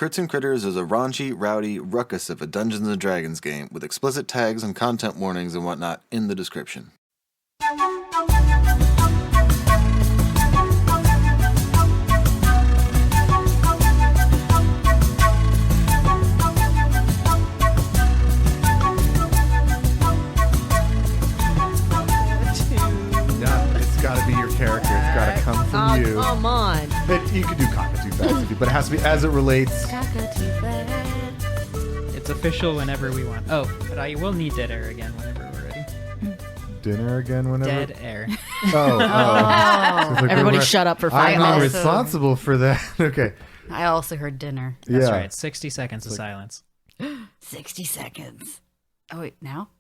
Crits and Critters is a raunchy, rowdy ruckus of a Dungeons & Dragons game with explicit tags and content warnings and whatnot in the description. Character. It's got to come from you. Come on. You could do cockatoo facts, but it has to be as it relates. Cockatoo facts. It's official whenever we want. Oh, but I will need dead air again whenever we're ready. Dinner again whenever? Dead air. Oh. Everybody shut up for 5 I'm not minutes. responsible for that. Okay. I also heard dinner. That's Yeah. right. 60 seconds of silence. 60 seconds. Oh, wait, now?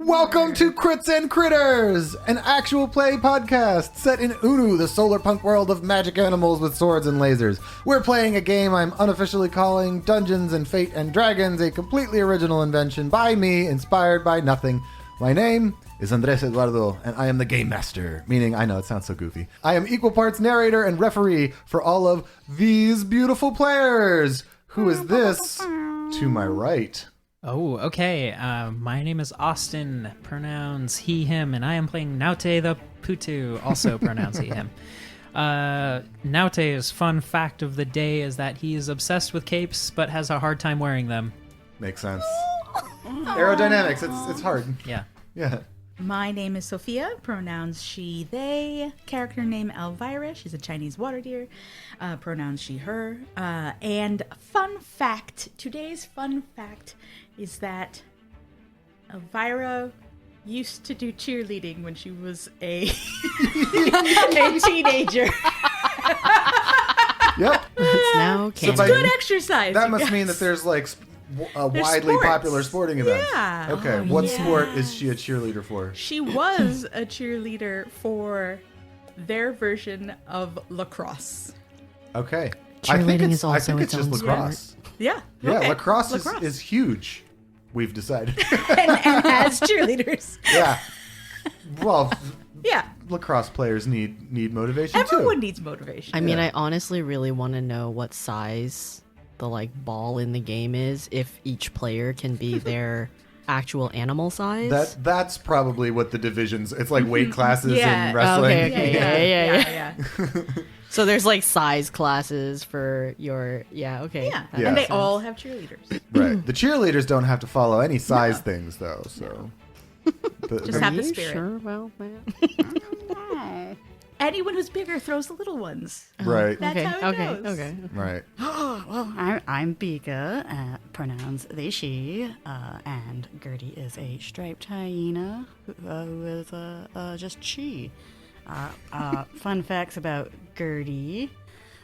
Welcome to Crits and Critters, an actual play podcast set in Unu, the solar punk world of magic animals with swords and lasers. We're playing a game I'm unofficially calling Dungeons and Fate and Dragons, a completely original invention by me, inspired by nothing. My name is Andres Eduardo, and I am the game master, meaning, I know it sounds so goofy, I am equal parts narrator and referee for all of these beautiful players. Who is this to my right? Oh, okay. My name is Austin, pronouns he, him, and I am playing Naute the Putu, also pronouns he, him. Naute's fun fact of the day is that he is obsessed with capes, but has a hard time wearing them. Makes sense. Aerodynamics, it's hard. Yeah. Yeah. My name is Sophia, pronouns she, they, character name Elvira, she's a Chinese water deer, pronouns she, her, and fun fact, today's fun fact is that Elvira used to do cheerleading when she was a teenager. Yep. It's now So canon. by- Good exercise. That you must guys. mean that there's like a There's widely sports. popular sporting event. Yeah. Okay. Oh, What yes. sport is she a cheerleader for? She was a cheerleader for their version of lacrosse. Okay. Cheerleading is I also think it's its just own lacrosse. Yeah. Yeah, okay. lacrosse is huge. We've decided. and has cheerleaders. Yeah. Well, Yeah. lacrosse players need motivation Everyone too. needs motivation. I mean, Yeah. I honestly really want to know what size the ball in the game is, if each player can be their actual animal size. That's probably what the divisions. It's like weight classes Yeah. in wrestling. Okay. Yeah. yeah. So there's size classes for your okay. Yeah. that Yeah. And they makes all sense. have cheerleaders. Right. The cheerleaders don't have to follow any size things though. So. Just have Are the you spirit. sure about that? Anyone who's bigger throws the little ones. Right. That's how it goes. Okay. Right. Well, I'm Mica, pronouns they, she, and Gertie is a striped hyena who is just she. Fun facts about Gertie.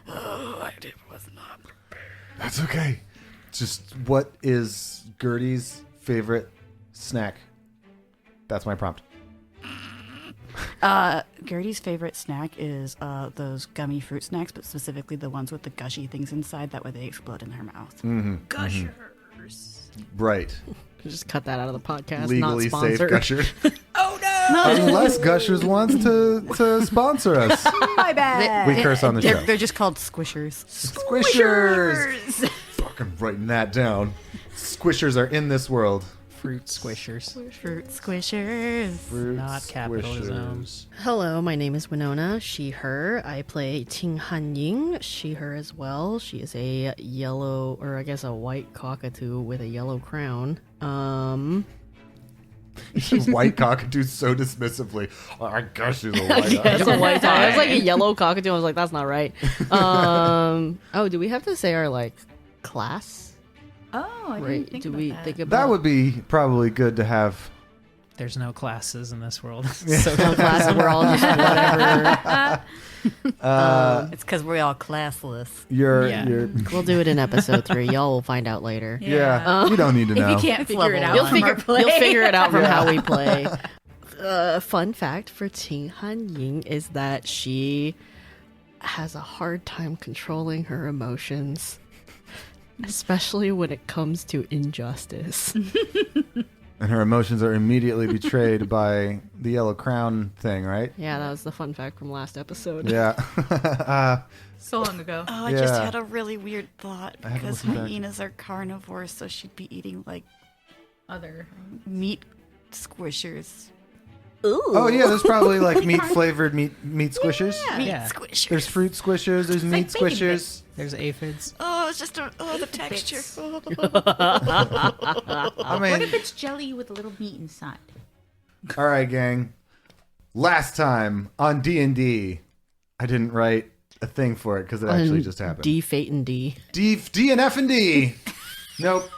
Oh, I was not prepared. That's okay. Just what is Gertie's favorite snack? That's my prompt. Gertie's favorite snack is those gummy fruit snacks, but specifically the ones with the gushy things inside. That way they explode in her mouth. Gushers. Right. Just cut that out of the podcast. Legally not safe sponsored. Gusher. Oh no! Unless Gushers wants to sponsor us. My bad. We curse on the show. They're just called squishers. Squishers. Fucking writing that down. Squishers are in this world. Fruit squishers. Fruit squishers. Fruit Not capitalism. squishers. Hello, my name is Winona, she, her. I play Ting Han Ying, she, her as well. She is a yellow, or I guess a white cockatoo with a yellow crown. White cockatoo so dismissively. Oh, I guess she's a white It's cockatoo. a white cockatoo. I was like a yellow cockatoo. I was like, that's not right. Oh, do we have to say our class? Oh, I Right? didn't think Do about we that. think about That would be probably good to have. There's no classes in this world. so classes? We're all just whatever. It's because we're all classless. You're We'll do it in episode 3. Y'all will find out later. yeah. You don't need to If know. you can't It's figure it level out, You'll one. from our play. figure it out from Yeah. how we play. Fun fact for Ting Han Ying is that she has a hard time controlling her emotions, especially when it comes to injustice. And her emotions are immediately betrayed by the yellow crown thing, right? Yeah, that was the fun fact from last episode. Yeah. So long ago. Oh, I just Yeah. had a really weird thought I had to because listen back. hyenas are carnivores, so she'd be eating like Other. meat squishers. Oh yeah, there's probably like meat flavored meat squishers. Meat Yeah. squishers. There's fruit squishers. There's meat like bacon squishers. There's aphids. Oh, it's just the texture. bits. I mean, What if it's jelly with a little meat inside? all right, gang. Last time on D&D, I didn't write a thing for it because it actually just happened. D, Fate, and D. D and F and D. Nope.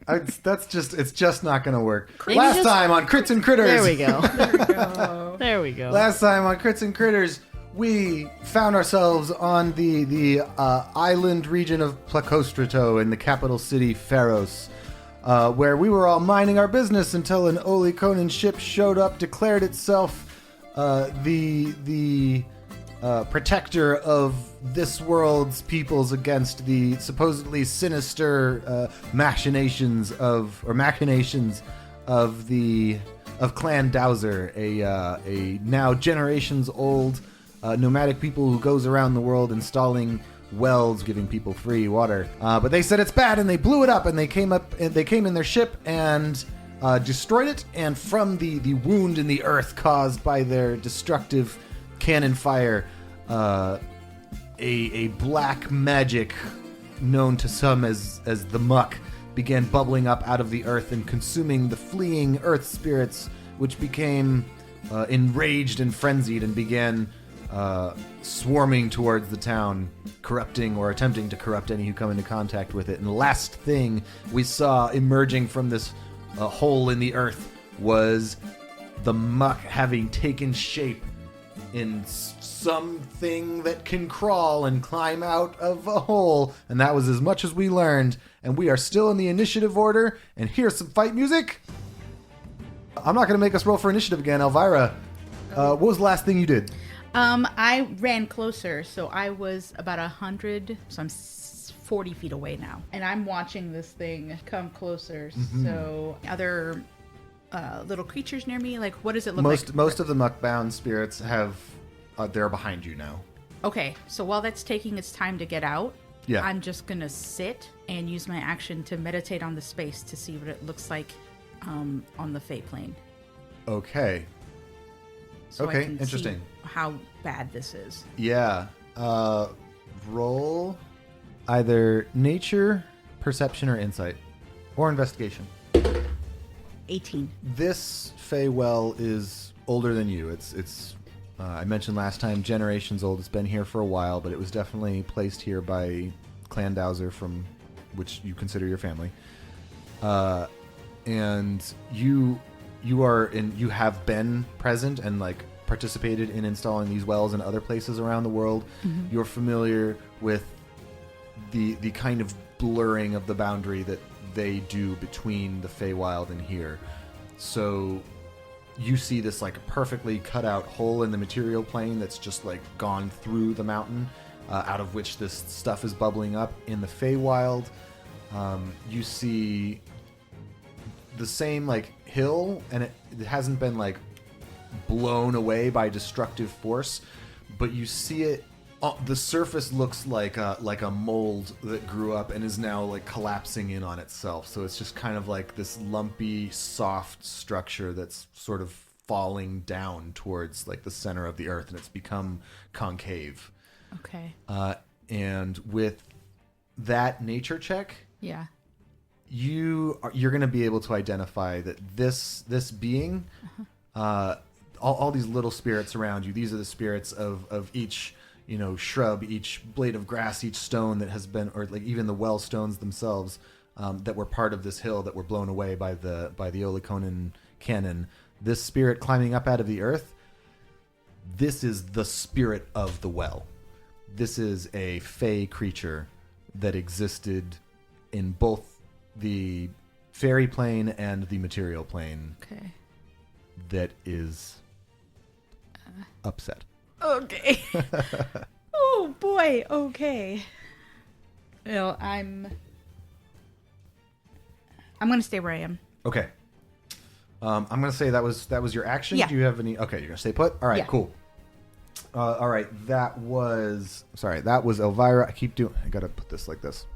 It's just not gonna work. Maybe Last just- time on Crits and Critters. There we go. There we go. Last time on Crits and Critters, we found ourselves on the island region of Placostrato in the capital city, Pharos, where we were all minding our business until an Oliconan ship showed up, declared itself the protector of this world's peoples against the supposedly sinister machinations of Clan Dowser, a now generations old nomadic people who goes around the world installing wells, giving people free water. But they said it's bad, and they blew it up, and they came in their ship and destroyed it. And from the wound in the earth caused by their destructive cannon fire, a black magic known to some as the muck began bubbling up out of the earth and consuming the fleeing earth spirits, which became enraged and frenzied and began swarming towards the town, corrupting or attempting to corrupt any who come into contact with it. And the last thing we saw emerging from this hole in the earth was the muck having taken shape in something that can crawl and climb out of a hole. And that was as much as we learned. And we are still in the initiative order. And here's some fight music. I'm not going to make us roll for initiative again. Elvira, what was the last thing you did? I ran closer, so I was about 100, so I'm 40 feet away now. And I'm watching this thing come closer, so other little creatures near me, like, what does it look like? Most of the muck-bound spirits have, they're behind you now. Okay, so while that's taking its time to get out, Yeah. I'm just going to sit and use my action to meditate on the space to see what it looks like on the Fate plane. Okay. So I Okay, can interesting. see how bad this is. Yeah. Roll either nature, perception, or insight. Or investigation. 18. This Feywell is older than you. It's I mentioned last time, generations old. It's been here for a while, but it was definitely placed here by Clan Dowser, from which you consider your family. And you have been present and like participated in installing these wells in other places around the world. Mm-hmm. You're familiar with the kind of blurring of the boundary that they do between the Feywild and here. So you see this like perfectly cut out hole in the material plane that's just like gone through the mountain, out of which this stuff is bubbling up. In the Feywild, you see the same like hill, and it hasn't been like blown away by destructive force, but you see it. The surface looks like a mold that grew up and is now like collapsing in on itself. So it's just kind of like this lumpy, soft structure that's sort of falling down towards like the center of the earth, and it's become concave. Okay. And with that nature check, Yeah. you're going to be able to identify that this being, all these little spirits around you, these are the spirits of each, shrub, each blade of grass, each stone that has been, or like even the well stones themselves, that were part of this hill that were blown away by the Oliconan cannon. This spirit climbing up out of the earth, this is the spirit of the well. This is a fey creature that existed in both the fairy plane and the material plane, Okay. that is upset. Okay. Oh boy. Okay. Well, I'm I'm going to stay where I am. Okay. I'm gonna say that was your action. Yeah. Do you have any? Okay, you're gonna stay put. All right, Yeah. cool. All right, that was Elvira. I gotta put this like this.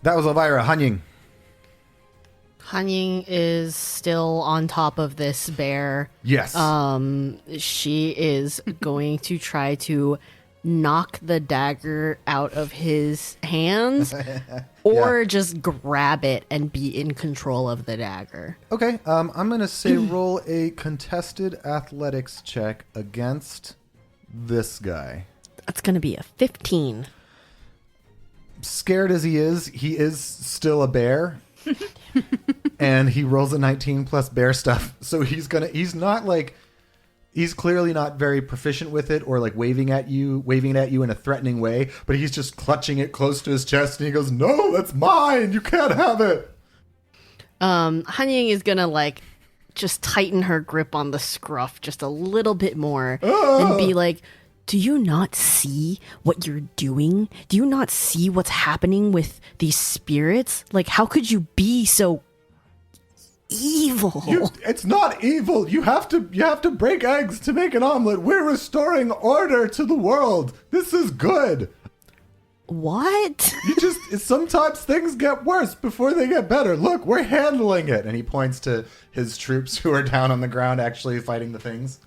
That was Elvira. Hanying. Hanying is still on top of this bear. Yes. She is going to try to knock the dagger out of his hands or just grab it and be in control of the dagger. Okay. I'm gonna say roll a contested athletics check against this guy. That's going to be a 15. Scared as he is still a bear. And he rolls a 19 plus bear stuff. So he's clearly not very proficient with it or like waving it at you in a threatening way, but he's just clutching it close to his chest and he goes, "No, that's mine. You can't have it." Hanying is going to like just tighten her grip on the scruff just a little bit more Ah! and be like, "Do you not see what you're doing? Do you not see what's happening with these spirits? Like, how could you be so evil?" It's not evil. You have to break eggs to make an omelet. We're restoring order to the world. This is good. What? Sometimes things get worse before they get better. Look, we're handling it. And he points to his troops who are down on the ground actually fighting the things.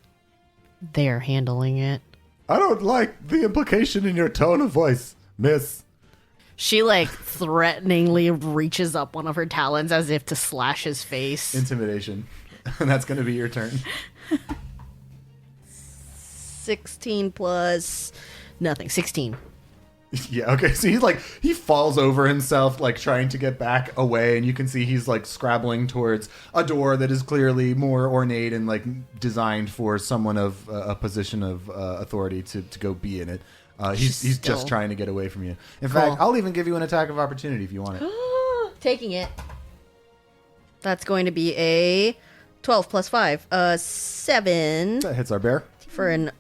They're handling it. I don't like the implication in your tone of voice, miss. She like threateningly reaches up one of her talons as if to slash his face. Intimidation. And that's going to be your turn. 16 plus nothing. 16. Yeah, okay. So he falls over himself, like trying to get back away, and you can see he's like scrabbling towards a door that is clearly more ornate and like designed for someone of a position of authority to go be in it. He's just trying to get away from you. In fact, I'll even give you an attack of opportunity if you want it. Taking it. That's going to be a 12 plus 5. 7 That hits our bear. for an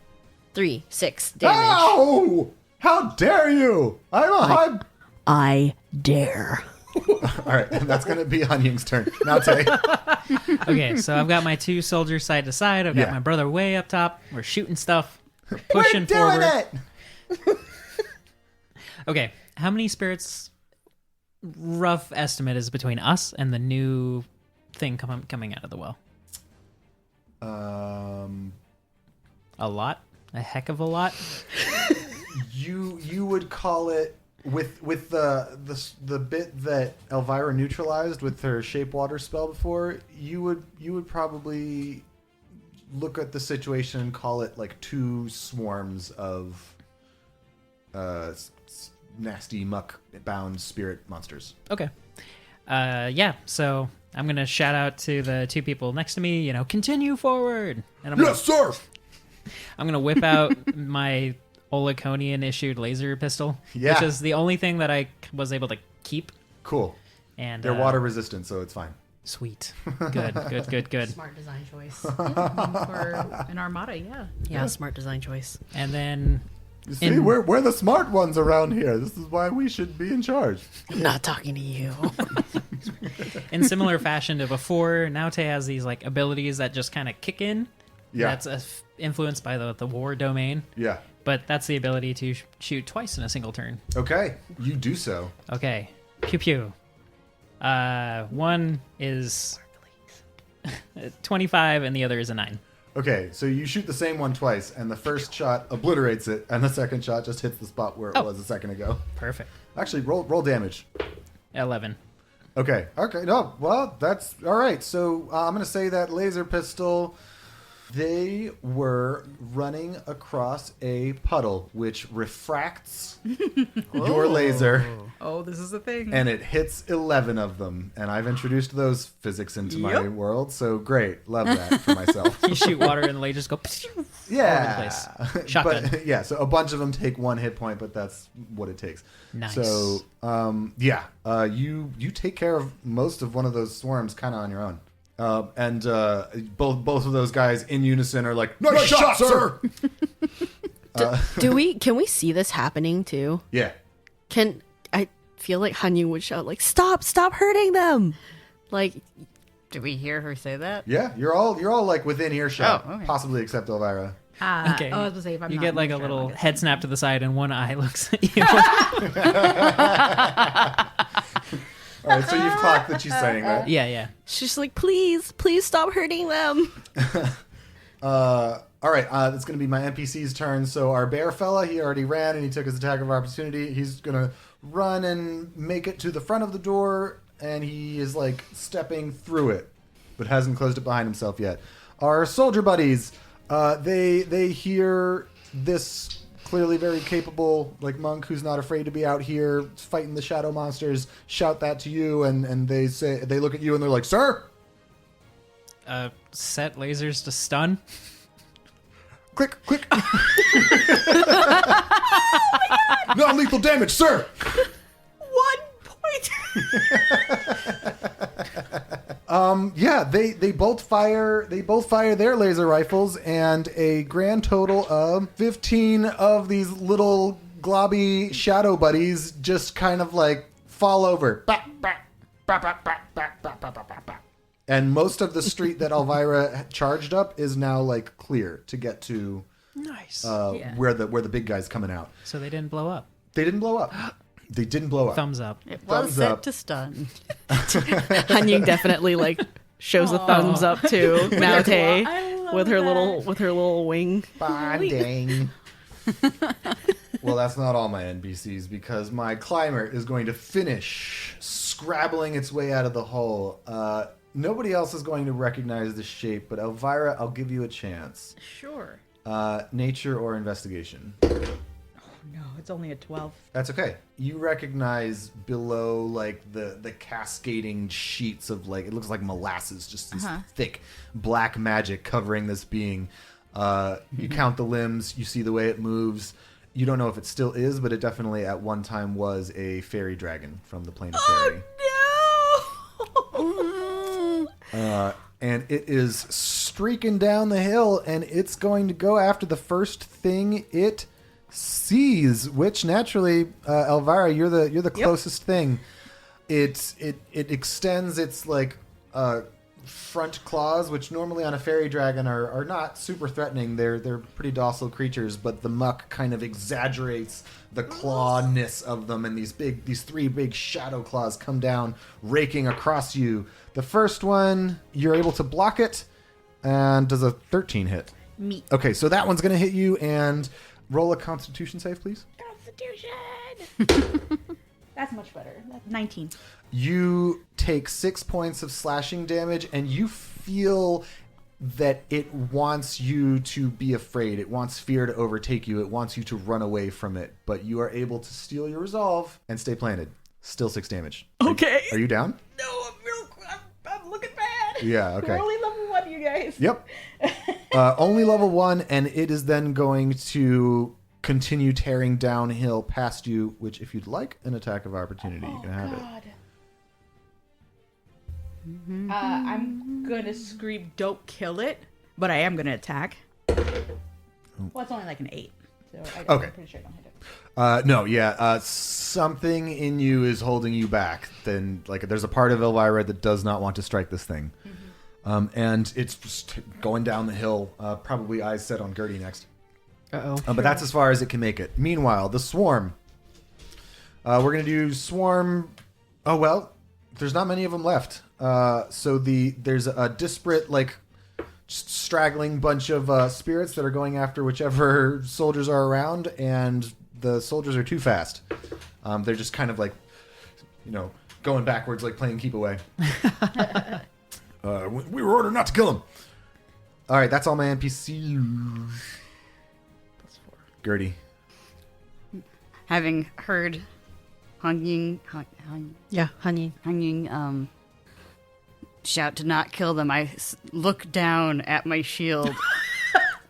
3, 6 damage. Ow! How dare you! I dare. All right, and that's going to be Hanying's turn. Naute. Okay, so I've got my two soldiers side to side. I've got Yeah. my brother way up top. We're shooting stuff. We're pushing forward. it! Okay, how many spirits? Rough estimate is between us and the new thing coming out of the well. A lot, a heck of a lot. You would call it with the bit that Elvira neutralized with her shape water spell before. You would probably look at the situation and call it like 2 swarms of nasty muck bound spirit monsters. Okay. Yeah, so I'm going to shout out to the 2 people next to me, continue forward. And Sir. I'm going to whip out my Oliconian issued laser pistol, Yeah. which is the only thing that I was able to keep. Cool. And They're water resistant, so it's fine. Sweet. Good. Smart design choice. For an armada, yeah. Yeah, smart design choice. And then You see, we're the smart ones around here. This is why we should be in charge. I'm not talking to you. in similar fashion to before, Naute has these like abilities that just kind of kick in. Yeah. That's influenced by the war domain. Yeah. But that's the ability to shoot twice in a single turn. Okay. You do so. Okay. Pew pew. One is 25 and the other is a 9. Okay, so you shoot the same one twice, and the first shot obliterates it, and the second shot just hits the spot where it was a second ago. Perfect. Actually, roll damage. 11. Okay. No, well, that's all right. So I'm going to say that laser pistol. They were running across a puddle, which refracts your laser, Oh, this is the thing. and it hits 11 of them. And I've introduced those physics into my world, so great. Love that for myself. You shoot water and the lasers go Yeah. all over the place. Shotgun. But, yeah, so a bunch of them take 1 hit point, but that's what it takes. Nice. So, you take care of most of one of those swarms kind of on your own. And both of those guys in unison are like, "Nice shot, sir!" Can we see this happening too? Yeah. feel like Hanyu would shout like, "Stop! Stop hurting them!" Like, Do we hear her say that? Yeah, you're all like within earshot, Oh, okay. possibly except Elvira. Okay. I was gonna say if I'm You not get like a sure, little I'll get head snap to the side, and one eye looks at you. All right, so you've clocked that she's saying that. Yeah. she's like, "Please, please stop hurting them." All right, it's going to be my NPC's turn. So our bear fella, he already ran and he took his attack of opportunity. He's going to run and make it to the front of the door, and he is like stepping through it, but hasn't closed it behind himself yet. Our soldier buddies, they hear this clearly very capable like monk who's not afraid to be out here fighting the shadow monsters. Shout that to you, and they look at you and they're like, "Sir." Set lasers to stun. Click, click. Non-lethal damage, sir. 1 point. Yeah, they both fire their laser rifles, and a grand total of 15 of these little globby shadow buddies just kind of like fall over. And most of the street that Elvira charged up is now like clear to get to Nice. Yeah. where the big guy's coming out. So they didn't blow up. They didn't blow up. They didn't blow up. Thumbs up. It was Thumbs set up. to stun. Hanyu definitely like shows a thumbs up to Naute I love with her that. little wing. Bonding. Well, that's not all my NPCs, because my climber is going to finish scrabbling its way out of the hole. Nobody else is going to recognize the shape, but Elvira, I'll give you a chance. Sure. Nature or investigation. No, it's only a 12. That's okay. You recognize below like the cascading sheets of like, it looks like molasses, just this thick black magic covering this being. You count the limbs, you see the way it moves. You don't know if it still is, but it definitely at one time was a fairy dragon from the plane of fairy. And it is streaking down the hill, and it's going to go after the first thing it sees, which naturally, Elvira, you're the closest thing. It extends its like front claws, which normally on a fairy dragon are not super threatening. They're pretty docile creatures, but the muck kind of exaggerates the clawness of them, and these three big shadow claws come down, raking across you. The first one, you're able to block it, and does a 13 hit. Me. Okay, so that one's going to hit you, and roll a Constitution save, please. Constitution. That's much better. That's 19. You take 6 points of slashing damage, and you feel that it wants you to be afraid. It wants fear to overtake you. It wants you to run away from it, but you are able to steel your resolve and stay planted. Still 6 damage. Okay. Are you down? No, I'm looking bad. Yeah, okay. We're only level 1, you guys. Yep. Only level 1, and it is then going to continue tearing downhill past you, which if you'd like an attack of opportunity, you can have it. I'm gonna scream, "Don't kill it!" But I am gonna attack. Well, it's only like an 8, so Okay. I'm pretty sure I don't hit it. No, yeah. Something in you is holding you back. Then, like, there's a part of Elvira that does not want to strike this thing. And it's just going down the hill, probably eyes set on Gertie next. Uh-oh. But that's as far as it can make it. Meanwhile, the swarm. We're going to do swarm. Oh, well, there's not many of them left. So there's a disparate, like, straggling bunch of spirits that are going after whichever soldiers are around, and the soldiers are too fast. They're just kind of like, going backwards, like playing keep away. We were ordered not to kill him. All right, that's all my NPC. Gertie. Having heard Hanyu Yeah, Hanyu. shout to not kill them, I look down at my shield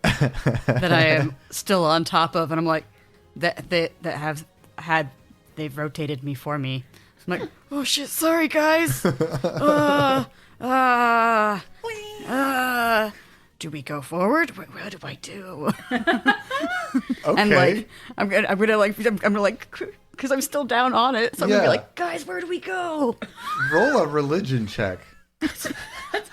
that I am still on top of, and I'm like, they've rotated me for me. I'm like, oh shit, sorry guys. Do we go forward? What do I do? Okay. And like, I'm gonna because I'm still down on it. So I'm gonna Yeah. be like, guys, where do we go? Roll a religion check. That's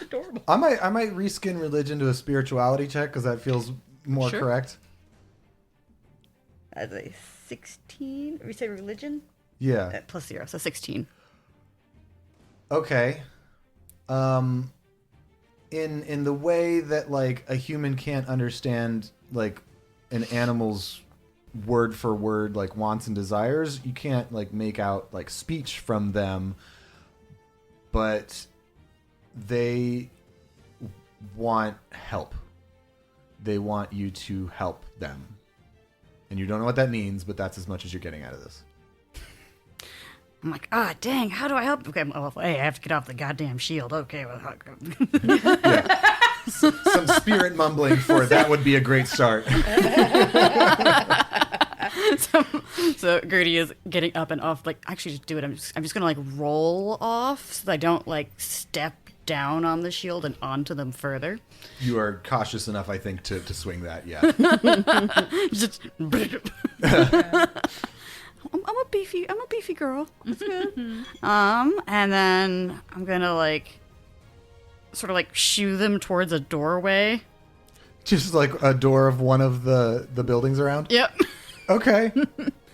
adorable. I might reskin religion to a spirituality check because that feels more Sure. correct. That's a 16. We say religion? Yeah. Plus 0, so 16. Okay. In the way that like a human can't understand like an animal's word for word like wants and desires, you can't like make out like speech from them, but they want help. They want you to help them. And you don't know what that means, but that's as much as you're getting out of this. I'm like, dang, how do I help? Okay, well, hey, I have to get off the goddamn shield. Okay, well, Some spirit mumbling for that would be a great start. so Gertie is getting up and off. Like, actually, just do it. I'm just gonna like roll off so that I don't like step down on the shield and onto them further. You are cautious enough, I think, to swing that, yeah. Just. I'm a beefy girl. That's good. And then I'm gonna like sort of like shoo them towards a doorway. Just like a door of one of the buildings around? Yep. Okay.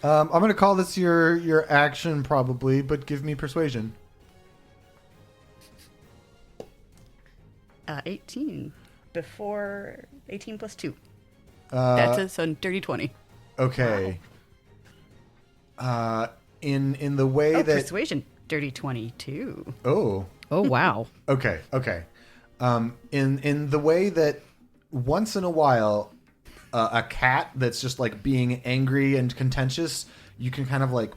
I'm going to call this your action probably, but give me persuasion. 18. Before 18 plus 2. That's a dirty 20. Okay. In the way that... Persuasion. Dirty 22. Oh. Oh, wow. Okay. In the way that once in a while, a cat that's just like being angry and contentious, you can kind of like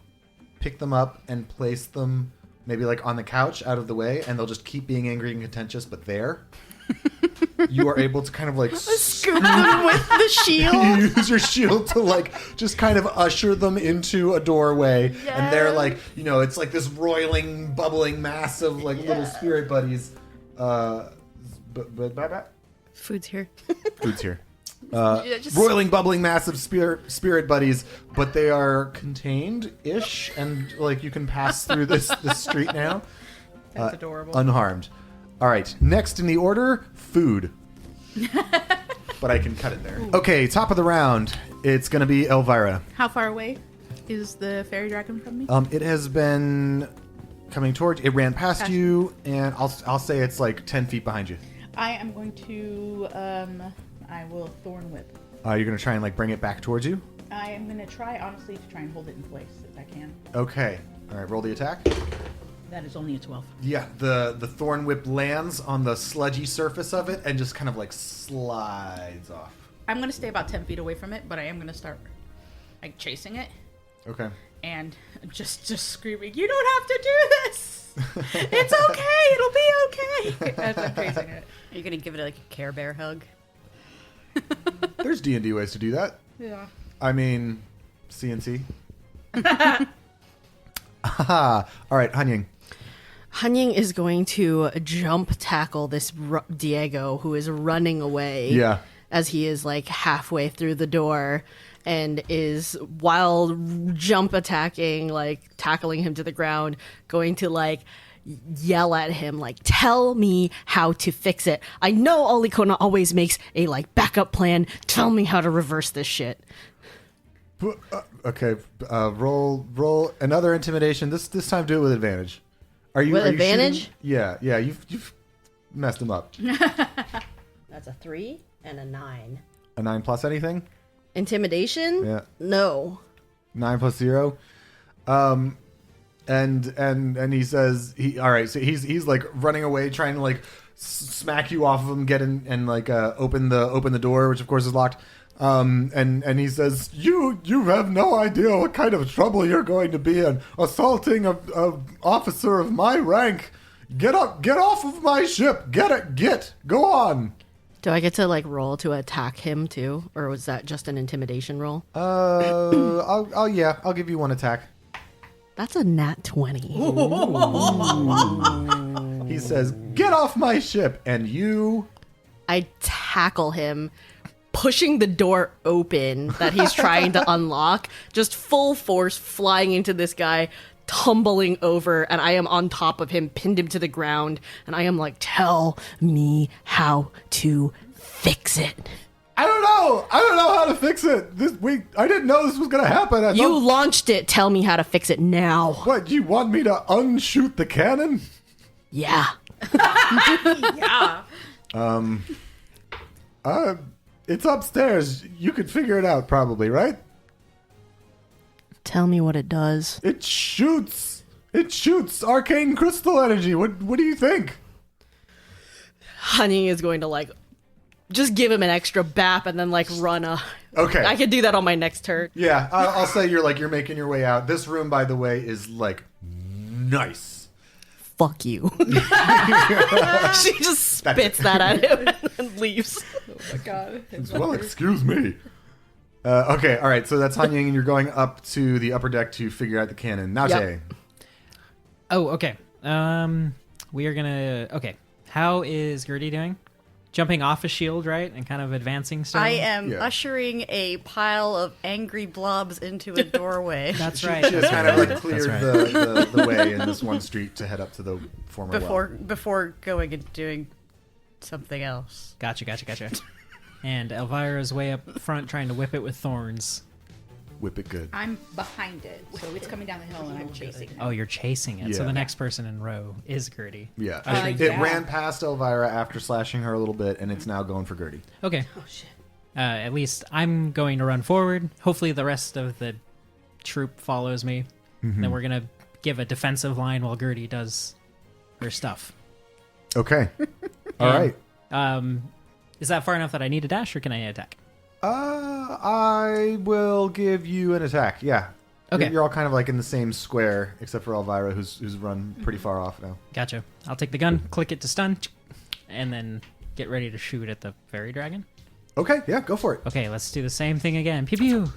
pick them up and place them maybe like on the couch out of the way, and they'll just keep being angry and contentious, but there. You are able to kind of like Scoop them with the shield. use your shield to like just kind of usher them into a doorway, and they're like, you know, it's like this roiling, bubbling mass of like little spirit buddies. Food's here. Food's here. Just- Roiling, bubbling, massive spirit buddies, but they are contained-ish, and like you can pass through this street now. That's adorable. Unharmed. All right, next in the order, food. But I can cut it there. Okay, top of the round. It's going to be Elvira. How far away is the fairy dragon from me? It has been coming towards. It ran past you, and I'll say it's like 10 feet behind you. I am going to, I will Thorn Whip. You're going to try and like bring it back towards you? I am going to try, honestly, to try and hold it in place if I can. Okay. All right, roll the attack. That is only a 12. Yeah, the thorn whip lands on the sludgy surface of it and just kind of like slides off. I'm going to stay about 10 feet away from it, but I am going to start like chasing it Okay. and just screaming, "You don't have to do this! It's okay! It'll be okay!" As I'm chasing it. Are you going to give it like a Care Bear hug? There's D&D ways to do that. Yeah. I mean, CNC. All right, Hanying. Hanying is going to jump tackle this Diego who is running away. Yeah. As he is like halfway through the door and is, while jump attacking, like tackling him to the ground, going to like yell at him like, "Tell me how to fix it. I know Oliconan always makes a like backup plan. Tell me how to reverse this shit." Okay, roll another intimidation. This time do it with advantage. Are you With are you advantage? shooting? Yeah. You've messed him up. That's a 3 and a 9. A 9 plus anything? Intimidation? Yeah. No. 9 plus 0. And he says all right, so he's like running away, trying to like smack you off of him, get in and like open the door, which of course is locked. And he says, you have no idea what kind of trouble you're going to be in, assaulting a officer of my rank. Get off of my ship. Go on. Do I get to like roll to attack him too, or was that just an intimidation roll? I'll give you one attack. That's a nat 20. He says, get off my ship, and you. I tackle him, pushing the door open that he's trying to unlock, just full force flying into this guy, tumbling over, and I am on top of him, pinned him to the ground, and I am like, tell me how to fix it. I don't know how to fix it. I didn't know this was gonna happen. You launched it. Tell me how to fix it now. What, you want me to unshoot the cannon? Yeah. Yeah. It's upstairs. You could figure it out probably, right? Tell me what it does. It shoots arcane crystal energy. What do you think? Honey is going to like just give him an extra bap and then like run a. Okay. I could do that on my next turn. Yeah, I'll say you're making your way out. This room, by the way, is like nice. Fuck you. She just spits that at him and leaves. Oh my god. Well, excuse me. Okay, all right. So that's Hanyang, and you're going up to the upper deck to figure out the cannon. Naute. Yep. Oh, okay. We are gonna. Okay, how is Gertie doing? Jumping off a shield, right, and kind of advancing. Still? I am Yeah. ushering a pile of angry blobs into a doorway. That's She right. just kind of like cleared That's right. the way in this one street to head up to the former well. before going and doing something else. Gotcha. And Elvira's way up front trying to whip it with thorns. Whip it good. I'm behind it, so it's coming down the hill and I'm chasing it. Oh, you're chasing it. So Yeah. the next person in row is Gertie. Yeah. Like It that. ran past Elvira after slashing her a little bit, and it's now going for Gertie. Okay. Oh shit. At least I'm going to run forward. Hopefully the rest of the troop follows me. And then we're gonna give a defensive line while Gertie does her stuff. Okay. All right. Is that far enough that I need a dash, or can I attack? I will give you an attack. Yeah. Okay. You're all kind of like in the same square, except for Elvira, who's run pretty far off now. Gotcha. I'll take the gun, click it to stun, and then get ready to shoot at the fairy dragon. Okay. Yeah. Go for it. Okay, let's do the same thing again. Pew pew.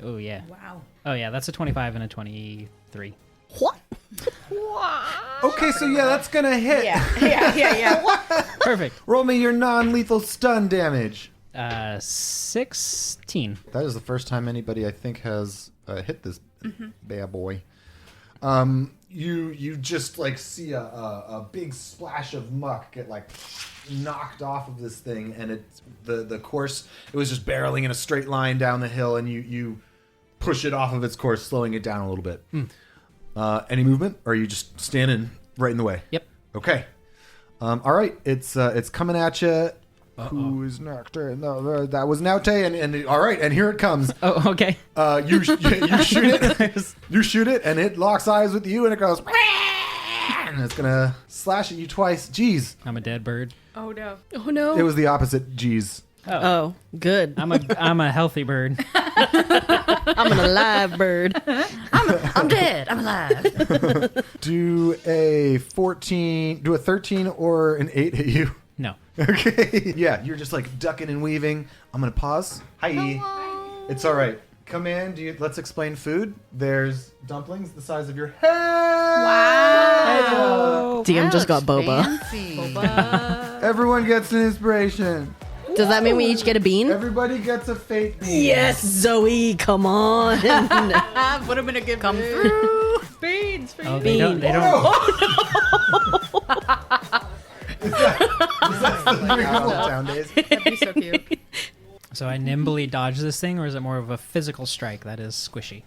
Oh yeah. Wow. Oh yeah, that's a 25 and a 23. What? Okay. So yeah, that's gonna hit. Yeah. Perfect. Roll me your non-lethal stun damage. 16. That is the first time anybody, I think, has hit this bad boy. You just like see a big splash of muck get like knocked off of this thing, and it's the course. It was just barreling in a straight line down the hill, and you push it off of its course, slowing it down a little bit. Any movement, or are you just standing right in the way? Yep. Okay. All right. It's coming at you. Who is Naute? No, that was Naute, and all right, and here it comes. Oh, okay. You shoot it. You shoot it, and it locks eyes with you, and it goes. And it's gonna slash at you twice. Jeez. I'm a dead bird. Oh no. Oh no. It was the opposite. Jeez. Oh, good. I'm a healthy bird. I'm an alive bird. I'm dead. I'm alive. Do a 14. Do a 13 or an 8 hit you? No. Okay. Yeah, you're just like ducking and weaving. I'm gonna pause. Hi. It's all right. Come in. Let's explain food. There's dumplings the size of your head. Wow. DM just got That was boba. fancy. Everyone gets an inspiration. Does that mean we each get a bean? Everybody gets a fate bean. Yes, Zoe, come on. Put him in a good Come mood. through. Beans for Oh, you. they don't. They don't. Is that down days? That'd be so cute. So I nimbly dodge this thing, or is it more of a physical strike that is squishy?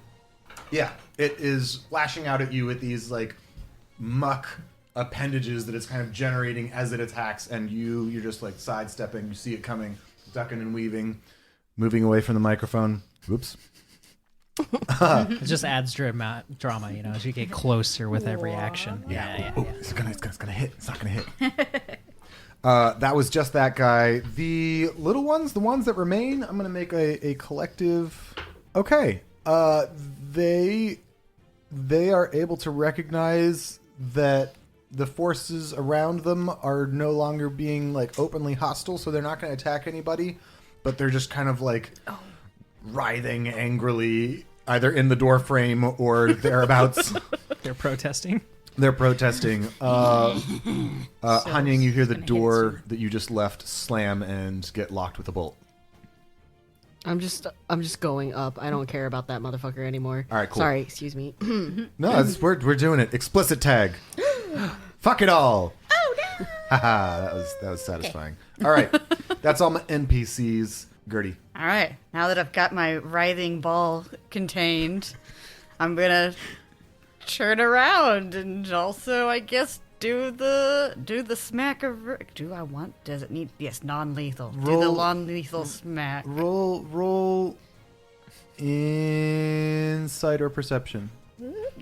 Yeah, it is lashing out at you with these like muck appendages that it's kind of generating as it attacks, and you're just like sidestepping. You see it coming, ducking and weaving, moving away from the microphone. Whoops. It just adds drama, you know, as you get closer with every action. Oh, Yeah. it's gonna hit. It's not gonna hit. That was just that guy. The little ones, the ones that remain, I'm gonna make a collective. Okay. They are able to recognize that the forces around them are no longer being like openly hostile, so they're not going to attack anybody, but they're just kind of like writhing angrily either in the door frame or thereabouts. They're protesting. They're protesting. Hanyang, you hear the gonna hit door you. that you just left slam and get locked with a bolt. I'm just going up. I don't care about that motherfucker anymore. All right, cool. Sorry, excuse me. No, we're doing it. Explicit tag. Fuck it all. Oh no! Haha, that was satisfying. All right, that's all my NPCs. Gertie. All right, now that I've got my writhing ball contained, I'm gonna turn around and also, I guess, do the smack of. Do I want? Does it need? Yes, non-lethal. Do the Roll- non-lethal smack. Roll insight or perception.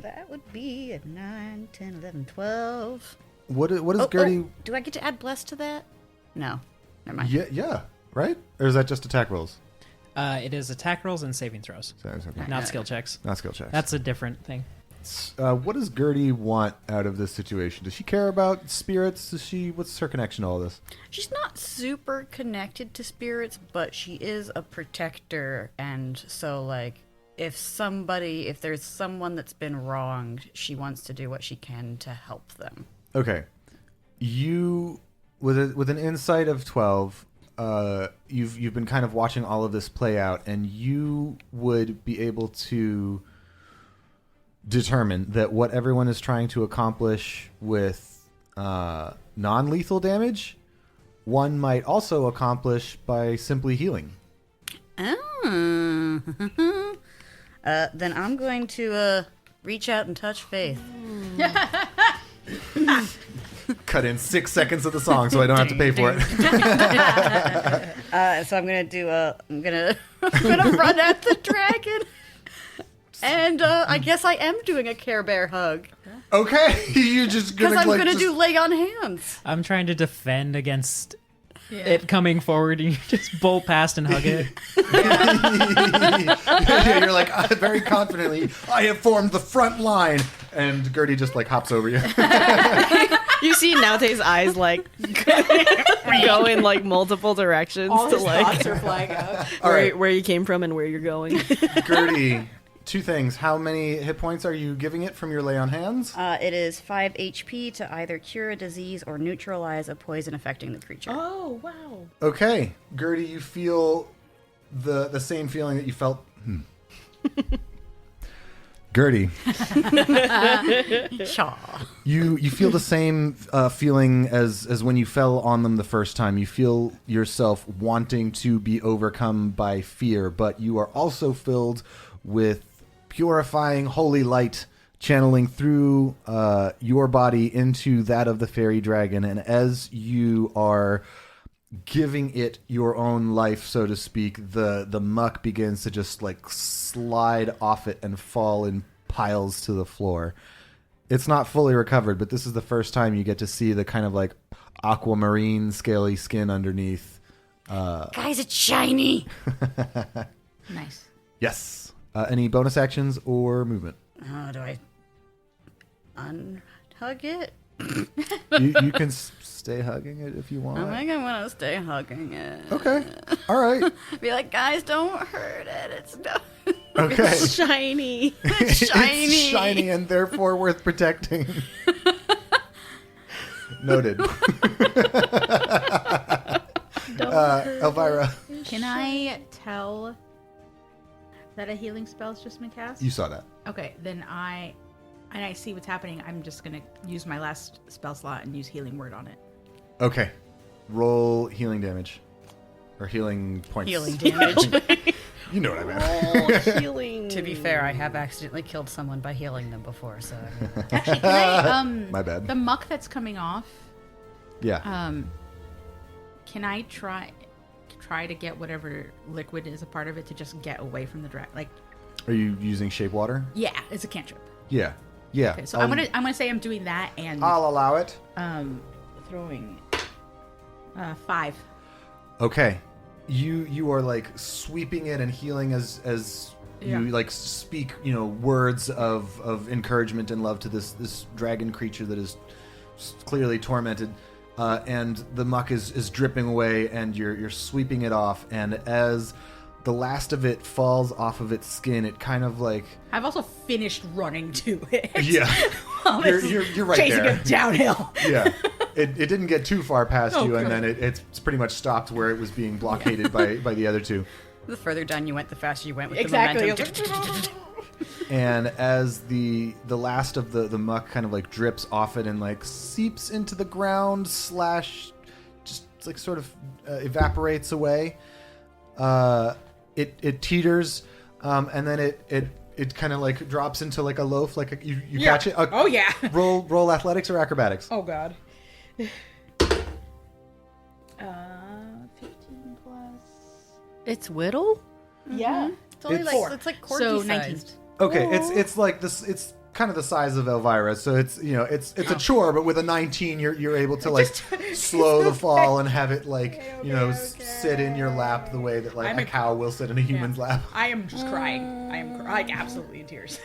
That would be a 9, 10, 11, 12. What is Gertie? Do I get to add bless to that? No. Never mind. Yeah, right? Or is that just attack rolls? It is attack rolls and saving throws, Okay. not skill checks. Not skill checks. That's a different thing. What does Gertie want out of this situation? Does she care about spirits? What's her connection to all this? She's not super connected to spirits, but she is a protector, and so, like, if there's someone that's been wronged, she wants to do what she can to help them. Okay, you with an insight of 12, you've been kind of watching all of this play out, and you would be able to determine that what everyone is trying to accomplish with non-lethal damage, one might also accomplish by simply healing. Oh. Then I'm going to reach out and touch Faith. Cut in 6 seconds of the song so I don't have to pay for it. So I'm gonna run at the dragon, and I guess I am doing a Care Bear hug Okay, you just because gonna I'm like, gonna just- do lay on hands. I'm trying to defend against it coming forward, and you just bolt past and hug it. Yeah, you're like very confidently. I have formed the front line, and Gertie just like hops over you. You see Naute's eyes like go in like multiple directions All to his like thoughts are flying out. All right, where you came from and where you're going. Gertie. Two things. How many hit points are you giving it from your lay on hands? It is 5 HP to either cure a disease or neutralize a poison affecting the creature. Oh wow! Okay, Gertie, you feel the same feeling that you felt. Gertie, Chaw. you feel the same feeling as when you fell on them the first time. You feel yourself wanting to be overcome by fear, but you are also filled with purifying holy light channeling through your body into that of the fairy dragon. And as you are giving it your own life, so to speak, the muck begins to just like slide off it and fall in piles to the floor. It's not fully recovered, but this is the first time you get to see the kind of like aquamarine scaly skin underneath. Guys, it's shiny. Nice. Yes. Any bonus actions or movement? Oh, do I unhug it? You can stay hugging it if you want. I think I want to stay hugging it. Okay. All right. Be like, guys, don't hurt it. It's no. Okay. Shiny. It's shiny. It's shiny and therefore worth protecting. Noted. Elvira, Can I tell that a healing spell's just been cast? you saw that. Okay, then I see what's happening. I'm just gonna use my last spell slot and use healing word on it. Okay. Roll healing damage. Or healing points. Healing damage. You know what I meant. Oh, healing. To be fair, I have accidentally killed someone by healing them before, so. Actually, can I My bad. the muck that's coming off? Yeah. Can I try to get whatever liquid is a part of it to just get away from the dragon? Like, Are you using shape water? yeah, it's a cantrip. Yeah. Yeah. Okay, so I'm gonna say I'm doing that and I'll allow it. throwing 5. Okay. You are like sweeping it and healing as Yeah. you like speak, words of encouragement and love to this dragon creature that is clearly tormented. And the muck is dripping away, and you're sweeping it off. And as the last of it falls off of its skin. It kind of like I've also finished running to it. yeah, you're right chasing there. him downhill. Yeah, it didn't get too far past Oh, you, and good. then it's pretty much stopped where it was being blockaded by the other two. The further down you went, the faster you went with Exactly. the momentum. And as the last of the muck kind of like drips off it and like seeps into the ground / just like sort of evaporates away, it teeters, and then it kind of like drops into like a loaf, like you catch it. Oh yeah. Roll athletics or acrobatics. Oh god. 15 plus. It's whittle? Yeah. It's only It's- it's like corgi So sized. 19. Okay, it's like this. It's kind of the size of Elvira, so it's it's a chore. But with a 19, you're able to like slow the fall and have it like sit in your lap the way that like I'm a cow will sit in a human's lap. I am just crying. I am like absolutely in tears.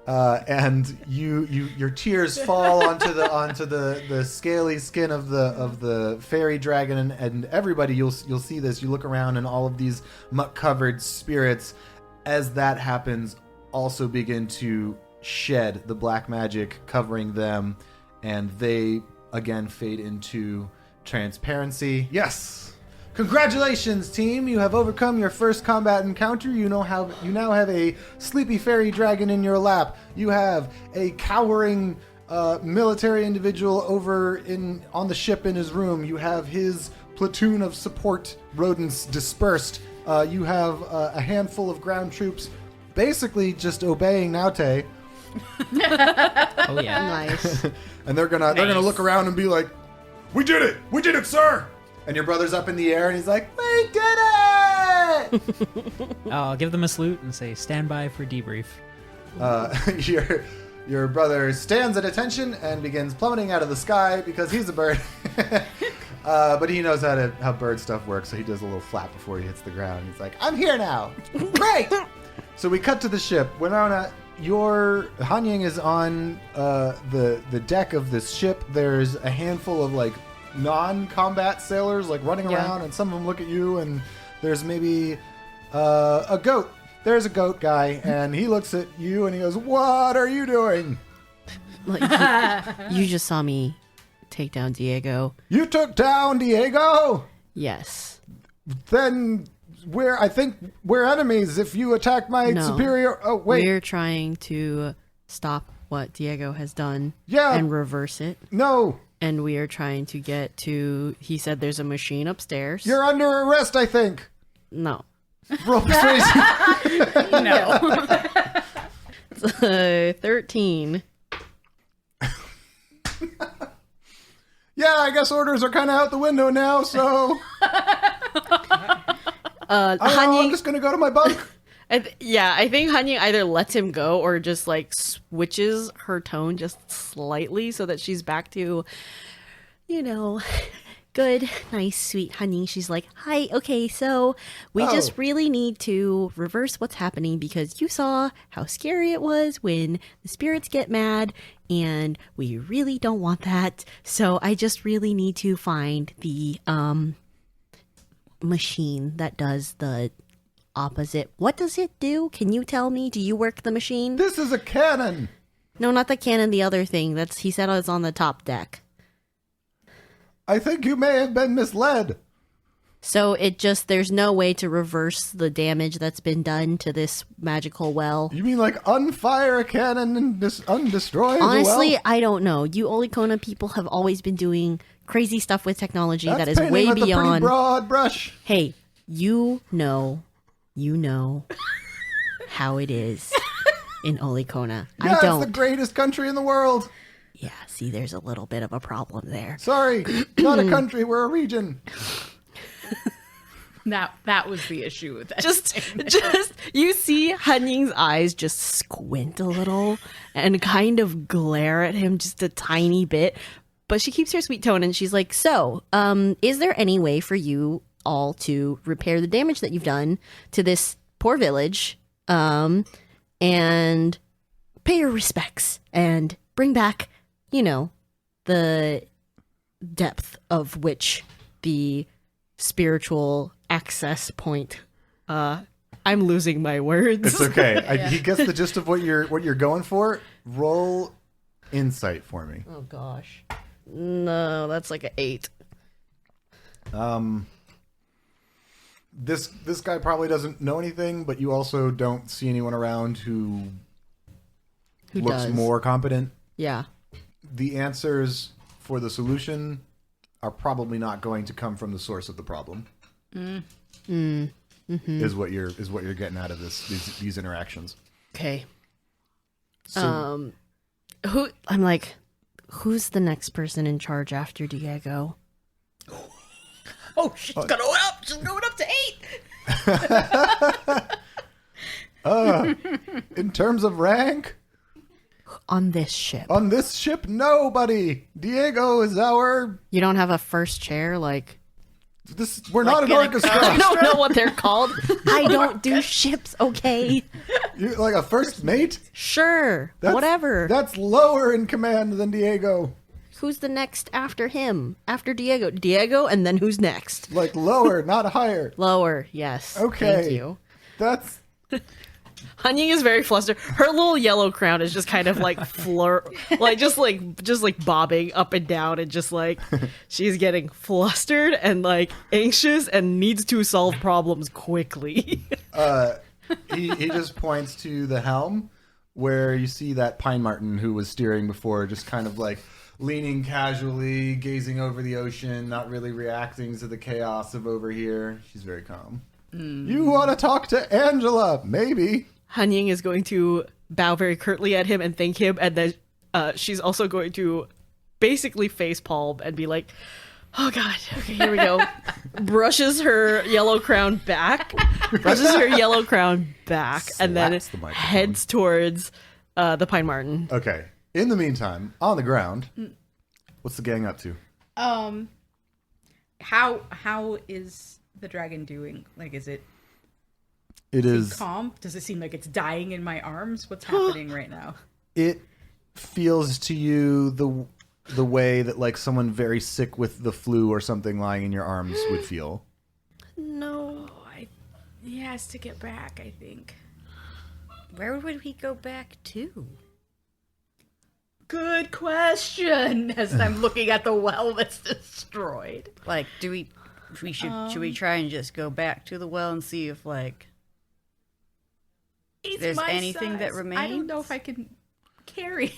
And your tears fall onto the scaly skin of the fairy dragon, and everybody you'll see this. You look around and all of these muck covered spirits, as that happens, also begin to shed the black magic covering them, and they again fade into transparency. Yes. Congratulations, team! You have overcome your first combat encounter. You now have a sleepy fairy dragon in your lap. You have a cowering military individual over on the ship in his room. You have his platoon of support rodents dispersed. You have a handful of ground troops, basically just obeying Naute, Oh yeah. Nice. and they're gonna look around and be like, "We did it, sir!" And your brother's up in the air, and he's like, "We did it!" I'll give them a salute and say, "Stand by for debrief." Your brother stands at attention and begins plummeting out of the sky because he's a bird. But he knows how bird stuff works, so he does a little flap before he hits the ground. He's like, "I'm here now." Great! So we cut to the ship. Winona, your Hanying is on the deck of this ship. There's a handful of like non-combat sailors like running around, and some of them look at you, and there's maybe a goat. There's a goat guy, and he looks at you and he goes, "What are you doing?" Like you just saw me take down Diego. "You took down Diego? Yes. Then I think we're enemies if you attack my No. superior." Oh, wait. We're trying to stop what Diego has done Yeah. and reverse it. No. And we are trying to get to, he said there's a machine upstairs. You're under arrest, I think. No. Roll persuasion. No. 13. Yeah, I guess orders are kind of out the window now, so I'm Hanying, just going to go to my bunk. I think Hanying either lets him go or just like switches her tone just slightly so that she's back to, good, nice, sweet Hanying. She's like, "Hi, okay, so we just really need to reverse what's happening because you saw how scary it was when the spirits get mad and we really don't want that. So I just really need to find the machine that does the opposite. What does it do? Can you tell me? Do you work the machine?" This is a cannon. No, not the cannon, the other thing. He said it's on the top deck. I think you may have been misled. So there's no way to reverse the damage that's been done to this magical well. You mean like unfire a cannon and undestroy the Honestly, well? I don't know. You Oliconan people have always been doing crazy stuff with technology That's that is painting way with a pretty beyond. broad brush. Hey, you know how it is in Olicona. Yeah, I don't. it's the greatest country in the world. Yeah, see, there's a little bit of a problem there. Sorry, not a country, we're a region. That was the issue with that. Just you see Hanying's eyes just squint a little and kind of glare at him just a tiny bit, but she keeps her sweet tone and she's like, "So, is there any way for you all to repair the damage that you've done to this poor village, and pay your respects and bring back, the depth of which the spiritual access point I'm losing my words. It's okay. He gets the gist of what you're going for. Roll insight for me. Oh gosh. No, that's like an 8. This guy probably doesn't know anything, but you also don't see anyone around who looks does? more competent. Yeah. The answers for the solution are probably not going to come from the source of the problem. Is what you're getting out of these interactions. Okay. So, Who's the next person in charge after Diego? Oh, she's going up. She's going up to 8. in terms of rank, On this ship. on this ship, nobody. Diego is our. You don't have a first chair, like... We're not an orchestra. I don't know what they're called. I don't do ships, okay? You're like a first mate. Sure. That's- Whatever. That's lower in command than Diego. Who's the next after him? After Diego? Diego, and then who's next? Like lower, not higher. Lower, yes. Okay. Thank you. That's Hanying is very flustered. Her little yellow crown is just kind of like just bobbing up and down, and just like she's getting flustered and like anxious and needs to solve problems quickly. he just points to the helm where you see that Pine Martin who was steering before, just kind of like leaning casually, gazing over the ocean, not really reacting to the chaos of over here. She's very calm. You want to talk to Angela? Maybe. Hanying is going to bow very curtly at him and thank him, and then she's also going to basically facepalm and be like, "Oh God, okay, here we go." Brushes her yellow crown back, and then Slaps the microphone. heads towards the Pine Martin. Okay. In the meantime, on the ground, what's the gang up to? How is the dragon doing? Like, is it It is. calm? Does it seem like it's dying in my arms? What's happening right now? It feels to you the way that like someone very sick with the flu or something lying in your arms would feel. No. He has to get back, I think. Where would we go back to? Good question. As I'm looking at the well that's destroyed. Like, should we try and just go back to the well and see if like It's there's my anything that size. remains? I don't know if I can carry.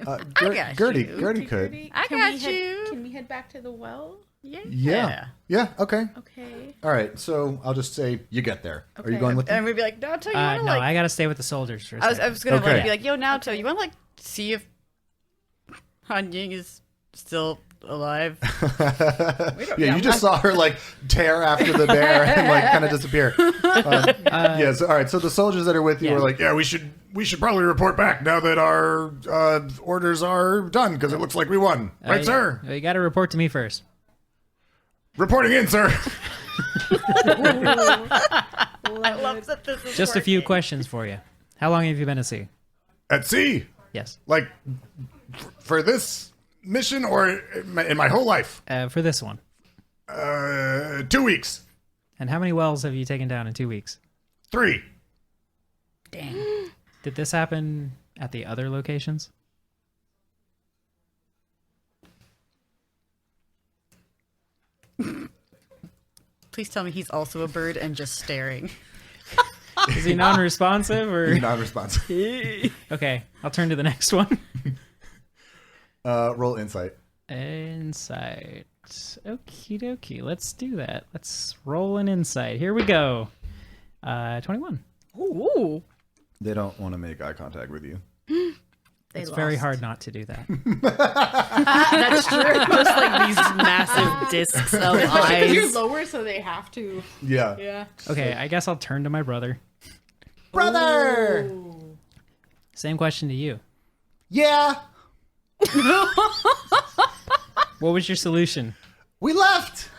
got Gertie you. could. I Can got we head- you. Can we head back to the well? Yeah. Okay. Okay. All right. So I'll just say you get there. Are you Okay. going with them? And we'd be like, Naute, you want to No, like? I gotta stay with the soldiers for a I was second. gonna Okay. be like, yo, Naute, you want to like see if Han Ying is still alive? Yeah, you just saw her like tear after the bear and like kind of disappear. Yeah. So, all right. So the soldiers that are with you Yeah. were like, yeah, we should probably report back now that our orders are done because it looks like we won, right, sir? You gotta report to me first. Reporting in, sir. I love that this is Just a few working. questions for you. How long have you been at sea? At sea, Yes. like for this mission or in my whole life. For this one. 2 weeks, And how many wells have you taken down in 2 weeks? 3. Dang. Did this happen at the other locations? Please tell me he's also a bird and just staring. Is he non-responsive or? Non-responsive. Okay, I'll turn to the next one. Roll insight. Insight. Okie dokie. Let's do that. Let's roll an insight. Here we go. 21. Ooh. They don't want to make eye contact with you. It's very hard not to do that. That's true. Just like these massive discs of Because you're eyes. lower, so they have to. Yeah. Yeah. Okay, I guess I'll turn to my brother. Brother. Same question to you. Yeah. What was your solution? We left.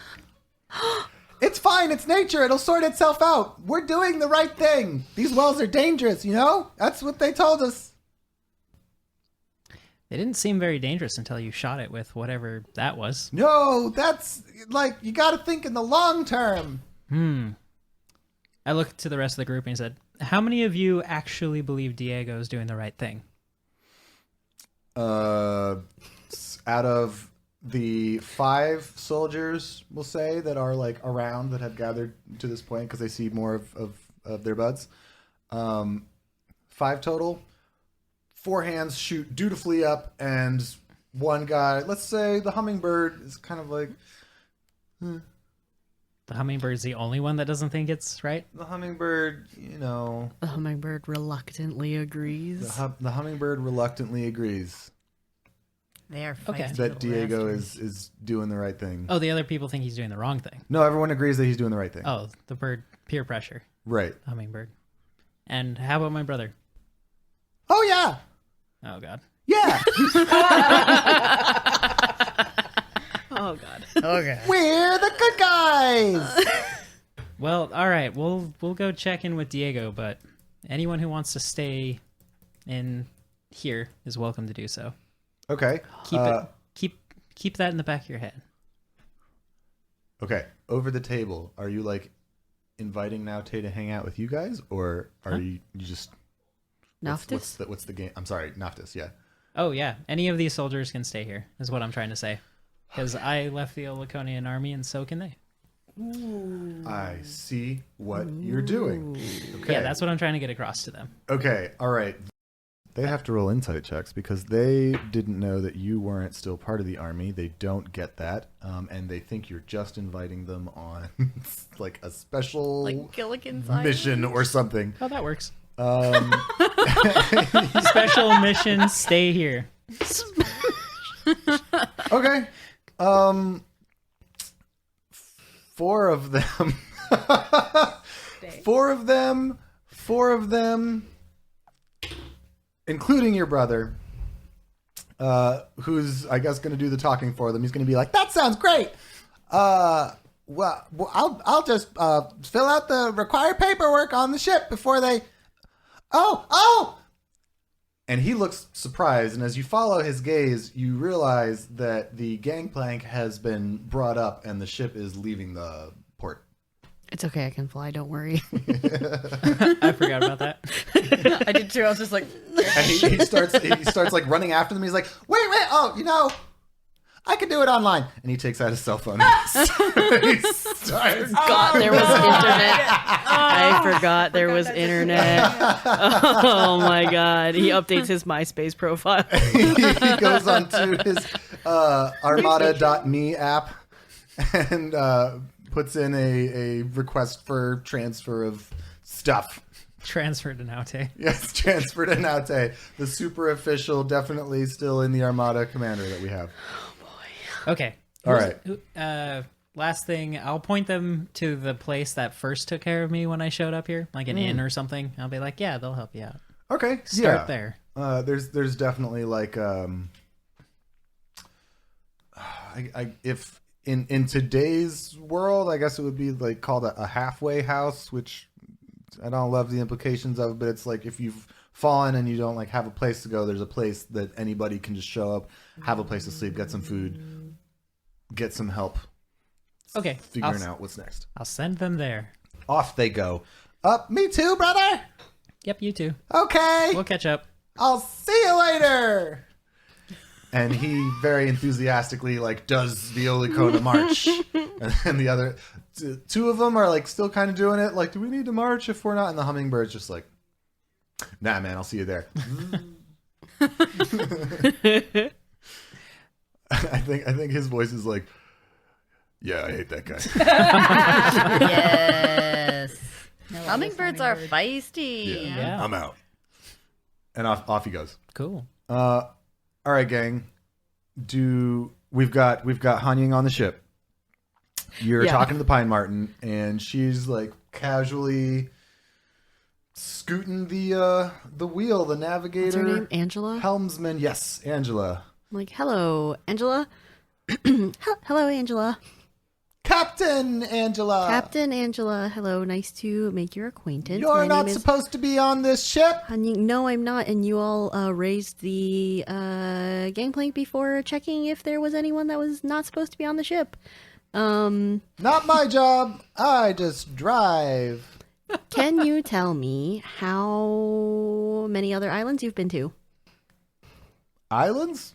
It's fine. It's nature. It'll sort itself out. We're doing the right thing. These wells are dangerous, you know? That's what they told us. They didn't seem very dangerous until you shot it with whatever that was. No, that's like, you got to think in the long term. I looked to the rest of the group and he said, how many of you actually believe Diego is doing the right thing? Out of the 5 soldiers, we'll say, that are like around that have gathered to this point because they see more of their buds. 5 total. 4 hands shoot dutifully up, and one guy, let's say the hummingbird, is kind of like. The hummingbird's the only one that doesn't think it's right? The hummingbird, The hummingbird reluctantly agrees. the hummingbird reluctantly agrees They are Okay. feisty that little Diego rascals. is doing the right thing. Oh, the other people think he's doing the wrong thing. No, everyone agrees that he's doing the right thing. Oh, the bird, peer pressure, Right. hummingbird. And how about my brother? Oh, yeah. Oh, God. Yeah. Oh god. Okay. We're the good guys. Well, all right, we'll go check in with Diego, but anyone who wants to stay in here is welcome to do so. Okay. Keep that in the back of your head. Okay. Over the table, are you like inviting Naute to hang out with you guys, or are you just Naftis? what's the game? I'm sorry, Naftis. Yeah. Oh yeah, any of these soldiers can stay here, is what I'm trying to say. Because I left the Oliconian army, and so can they. I see what you're doing. Okay. Yeah, that's what I'm trying to get across to them. Okay. All right. They have to roll insight checks because they didn't know that you weren't still part of the army. They don't get that, and they think you're just inviting them on like a special Like Gilligan's mission or something. Oh, that works. Um, Special mission, stay here. okay. 4 of them. 4 of them, including your brother, who's, I guess, going to do the talking for them. He's going to be like, that sounds great. Well, I'll just fill out the required paperwork on the ship before they... Oh! And he looks surprised, and as you follow his gaze, you realize that the gangplank has been brought up and the ship is leaving the port. It's okay, I can fly, don't worry. I forgot about that. I did too. I was just like, And he starts like running after them. He's like, wait, I could do it online. And he takes out his cell phone. He starts. God, there was internet. I forgot there was internet. Oh my god. He updates his MySpace profile. He goes onto his armada.me app and puts in a request for transfer of stuff. Transfer to Naute. Yes, transfer to Naute, the super official, definitely still in the Armada commander that we have. Okay. All right. Last thing, I'll point them to the place that first took care of me when I showed up here, like an inn or something. I'll be like, yeah, they'll help you out. Okay, Start there. There's definitely like if in today's world, I guess it would be like called a halfway house, which I don't love the implications of, but it's like if you've fallen and you don't like have a place to go, there's a place that anybody can just show up, have a place to sleep, get some food, get some help. Okay. Figuring out what's next. I'll send them there. Off they go. Me too, brother. Yep, you too. Okay. We'll catch up. I'll see you later. And he very enthusiastically like does the Oliconan march, and then the other 2 of them are like still kind of doing it. Like, do we need to march if we're not? And the hummingbird's just like, nah, man, I'll see you there. I think his voice is like, yeah, I hate that guy. yes. Hummingbirds are feisty. Yeah. I'm out. And off he goes. Cool. All right, gang. We've got Hanying on the ship. You're talking to the Pine Martin, and she's like casually scooting the wheel, the navigator. What's her name? Angela? Helmsman. Yes, Angela. I'm like, hello, Angela. Hello, Angela. Captain Angela. Captain Angela. Hello, nice to make your acquaintance. You're My not name is supposed to be on this ship. No, I'm not. And you all raised the gangplank before checking if there was anyone that was not supposed to be on the ship. Not my job. I just drive. Can you tell me how many other islands you've been to? Islands?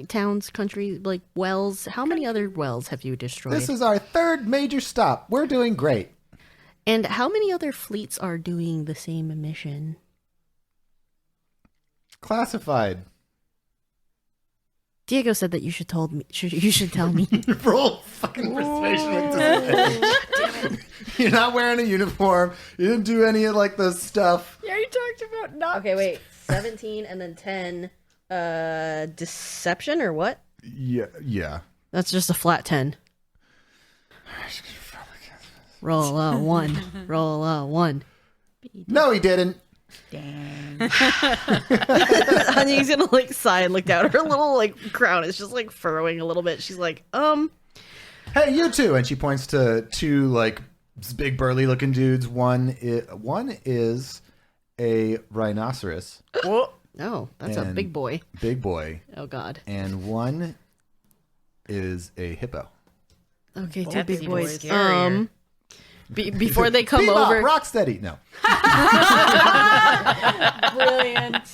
Towns, countries, like wells. How many other wells have you destroyed? This is our third major stop. We're doing great. And how many other fleets are doing the same mission? Classified. Diego said that you should tell me. Roll fucking persuasion with this. You're not wearing a uniform. You didn't do any of like the stuff. Yeah, you talked about not. Okay, wait. 17 and then 10. Deception or what? Yeah. That's just a flat 10. Roll a 1. Roll a 1. No, he didn't. Dang. Honey's gonna like sigh and look down. Her little like crown is just like furrowing a little bit. She's like, Hey, you two. And she points to two like big burly looking dudes. One is a rhinoceros. Oh, that's a And big boy. Big boy. Oh God. And one is a Okay, two That's big even boys. scarier. Before they come Bebop, over, Rocksteady. No. Brilliant.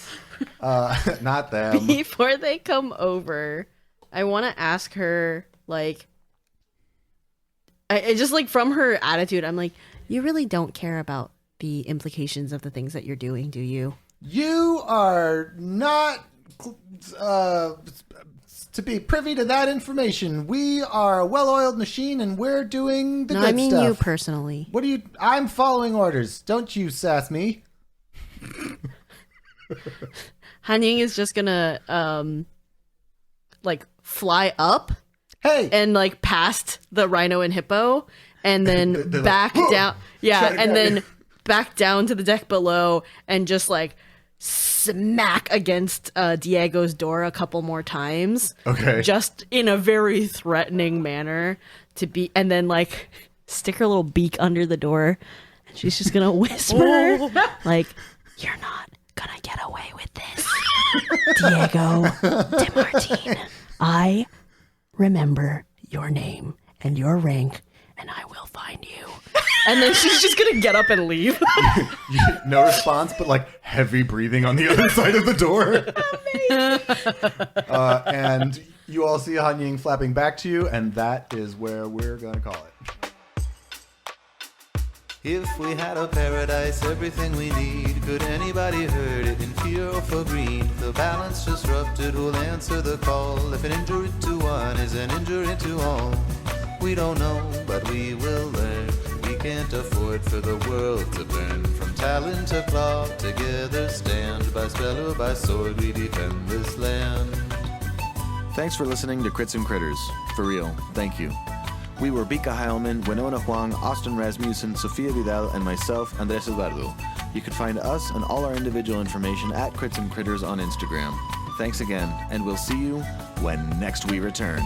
Not them. before they come over, I want to ask her like, I just like from her attitude, I'm like, you really don't care about the implications of the things that you're doing, do you? You are not to be privy to that information. We are a well-oiled machine, and we're doing the No, good I mean stuff. you personally. What do you? I'm following orders. Don't you sass me. Hanying is just gonna like fly up Hey, and like past the rhino and hippo, and then They're back like, down. Yeah, Shut it and down. then back down to the deck below, and just like smack against Diego's door a couple more times. Okay. Just in a very threatening manner to be, and then like stick her little beak under the door, and she's just gonna whisper like, "You're not gonna get away with this, Diego de Martin. I remember your name and your rank, and I will find you." And then she's just gonna get up and leave. no response, but like heavy breathing on the other side of the door. And you all see Han Ying flapping back to you, and that is where we're gonna call it. If we had a paradise, everything we need, could anybody hurt it in fear or for greed? The balance disrupted will answer the call. If an injury to one is an injury to all, we don't know, but we will learn. We can't afford for the world to burn. From talon to claw, together stand. By spell or by sword, we defend this land. Thanks for listening to Crits and Critters. For real, thank you. We were Mica Heilman, Winona Huang, Austin Rasmussen, Sofia Vidal, and myself, Andres Eduardo. You can find us and all our individual information at Crits and Critters on Instagram. Thanks again, and we'll see you when next we return.